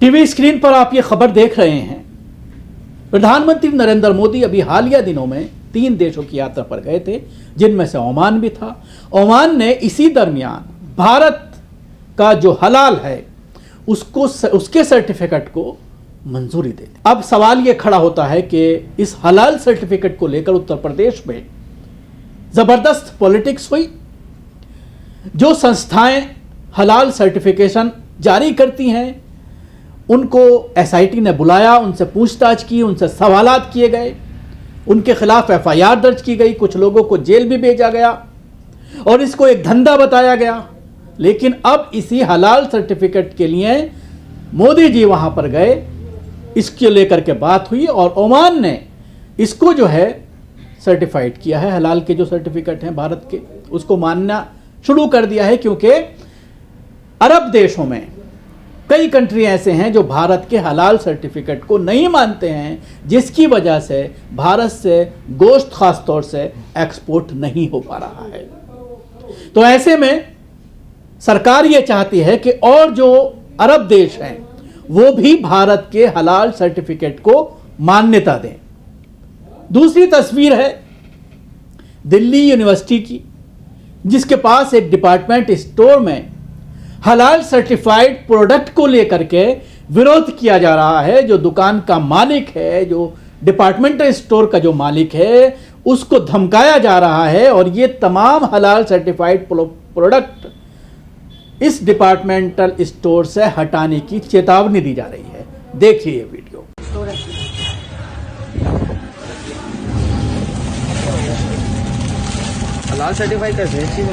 TV screen पर आप ये खबर देख रहे हैं। प्रधानमंत्री नरेंद्र मोदी अभी हालिया दिनों में 3 देशों की यात्रा पर गए थे, जिनमें से ओमान भी था। ओमान ने इसी दरमियान भारत का जो हलाल है उसके सर्टिफिकेट को मंजूरी दे दी। अब सवाल ये खड़ा होता है कि इस हलाल सर्टिफिकेट को लेकर उत्तर प्रदेश में जबरदस्त पॉलिटिक्स हुई। जो संस्थाएं हलाल सर्टिफिकेशन जारी करती हैं उनको एसआईटी ने बुलाया, उनसे पूछताछ की, उनसे सवालात किए गए, उनके खिलाफ एफआईआर दर्ज की गई, कुछ लोगों को जेल भी भेजा गया और इसको एक धंधा बताया गया। लेकिन अब इसी हलाल सर्टिफिकेट के लिए मोदी जी वहां पर गए, इसके लेकर के बात हुई और ओमान ने इसको जो है सर्टिफाइड किया है। हलाल के जो सर्टिफिकेट हैं भारत के, उसको मानना शुरू कर दिया है, क्योंकि अरब देशों में कई कंट्री ऐसे हैं जो भारत के हलाल सर्टिफिकेट को नहीं मानते हैं, जिसकी वजह से भारत से गोश्त खास तौर से एक्सपोर्ट नहीं हो पा रहा है। तो ऐसे में सरकार ये चाहती है कि और जो अरब देश हैं वो भी भारत के हलाल सर्टिफिकेट को मान्यता दें। दूसरी तस्वीर है दिल्ली यूनिवर्सिटी की, जिसके पास एक डिपार्टमेंट स्टोर में हलाल सर्टिफाइड प्रोडक्ट को लेकर के विरोध किया जा रहा है। जो दुकान का मालिक है, जो डिपार्टमेंटल स्टोर का जो मालिक है, उसको धमकाया जा रहा है और ये तमाम हलाल सर्टिफाइड प्रोडक्ट इस डिपार्टमेंटल स्टोर से हटाने की चेतावनी दी जा रही है। देखिए ये वीडियो। हलाल सर्टिफाइड कैसे है चीज़?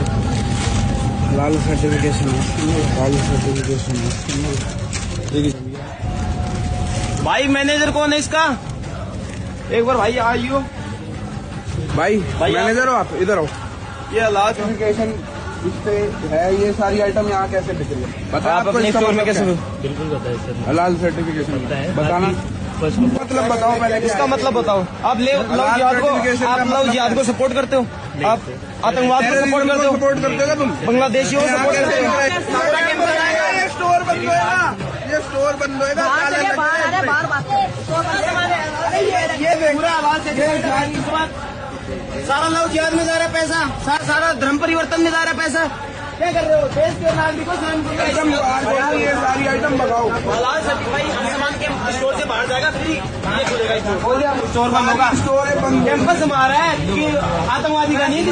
हलाल सर्टिफिकेशन भाई मैनेजर कौन है इसका? एक बार भाई आइयो। भाई मैनेजर हो आप? इधर आओ। ये हलाल सर्टिफिकेशन इस पे है, ये सारी आइटम यहाँ कैसे बिक रही है? बता आप अपने स्टोर में कैसे? बिल्कुल बताइए सर। हलाल सर्टिफिकेशन बताना, मतलब बताओ पहले इसका मतलब बताओ। आप लव जिहाद को सपोर्ट करते हो? आप आतंकवाद को सपोर्ट करते हो? तुम बांग्लादेशियों को सपोर्ट करते हो? ये स्टोर बंद होएगा, ये स्टोर बंद होएगा। ये पूरा आवाज सारा लव जिहाद में जा रहा है पैसा, सारा धर्म परिवर्तन में जा रहा है पैसा। क्या कर रहे हो? देश के नागरिकों से ये सारी आइटम बताओ। हलाल सर्टिफाइड सामान के स्टोर से बाहर जाएगा, फ्री ये खुलेगा स्टोर बंद होगा। स्टोर बंद। कैंपस हमारा है कि आतंकवादी का नहीं है,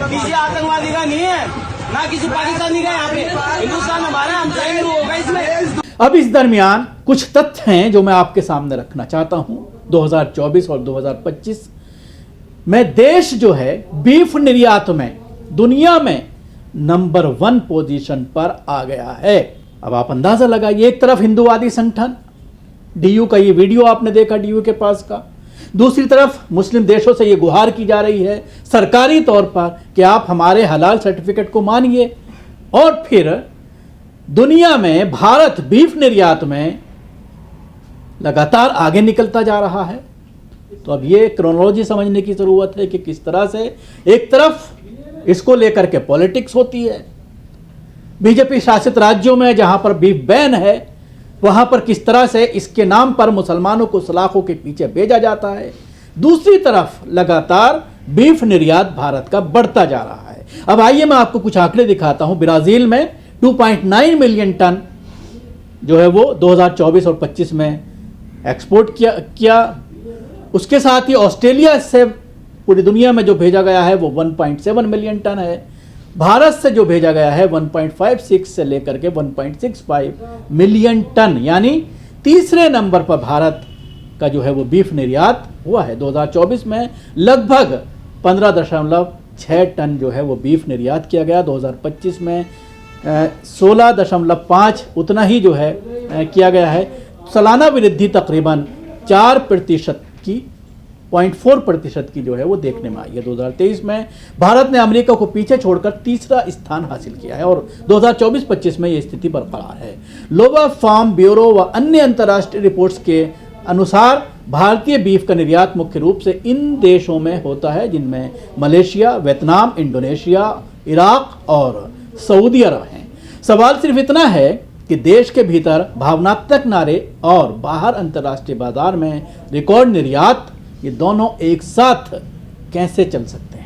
किसी आतंकवादी का नहीं है, ना किसी पाकिस्तानी का। यहाँ पे हिंदुस्तान हमारा, हम चाहेंगे वो होगा इसमें। अब इस दरमियान कुछ तथ्य हैं जो मैं आपके सामने रखना चाहता हूं। 2024 और 2025 में देश जो है बीफ निर्यात में दुनिया में नंबर 1 पोजीशन पर आ गया है। अब आप अंदाजा लगाइए, एक तरफ हिंदूवादी संगठन डीयू का ये वीडियो आपने देखा, डीयू के पास का, दूसरी तरफ मुस्लिम देशों से ये गुहार की जा रही है सरकारी तौर पर कि आप हमारे हलाल सर्टिफिकेट को मानिए। और फिर दुनिया में भारत बीफ निर्यात में लगातार आगे निकलता जा रहा है। तो अब ये क्रोनोलॉजी समझने की जरूरत है कि किस तरह से एक तरफ इसको लेकर के पॉलिटिक्स होती है बीजेपी शासित राज्यों में, जहां पर बीफ बैन है, वहां पर किस तरह से इसके नाम पर मुसलमानों को सलाखों के पीछे भेजा जाता है। दूसरी तरफ लगातार बीफ निर्यात भारत का बढ़ता जा रहा है। अब आइए मैं आपको कुछ आंकड़े दिखाता हूं। ब्राजील में 2.9 मिलियन टन जो है वो 2024 और 25 में एक्सपोर्ट किया। उसके साथ ही ऑस्ट्रेलिया से पूरी दुनिया में जो भेजा गया है वो 1.7 मिलियन टन है। भारत से जो भेजा गया है 1.56 से लेकर के 1.65 मिलियन टन, यानी तीसरे नंबर पर भारत का जो है वो बीफ निर्यात हुआ है। 2024 में लगभग 15.6 टन जो है वो बीफ निर्यात किया गया। 2025 में 16.5 उतना ही जो है किया गया है। सालाना वृद्धि तकरीबन 4% की 0.4% की जो है वो देखने में आई है। 2023 में भारत ने अमेरिका को पीछे छोड़कर तीसरा स्थान हासिल किया है और 2024-25 में ये स्थिति बरकरार है। लोवर फार्म ब्यूरो व अन्य अंतर्राष्ट्रीय रिपोर्ट्स के अनुसार भारतीय बीफ का निर्यात मुख्य रूप से इन देशों में होता है जिनमें मलेशिया, वियतनाम, इंडोनेशिया, इराक और सऊदी अरब हैं। सवाल सिर्फ इतना है कि देश के भीतर भावनात्मक नारे और बाहर अंतर्राष्ट्रीय बाजार में रिकॉर्ड निर्यात, ये दोनों एक साथ कैसे चल सकते हैं।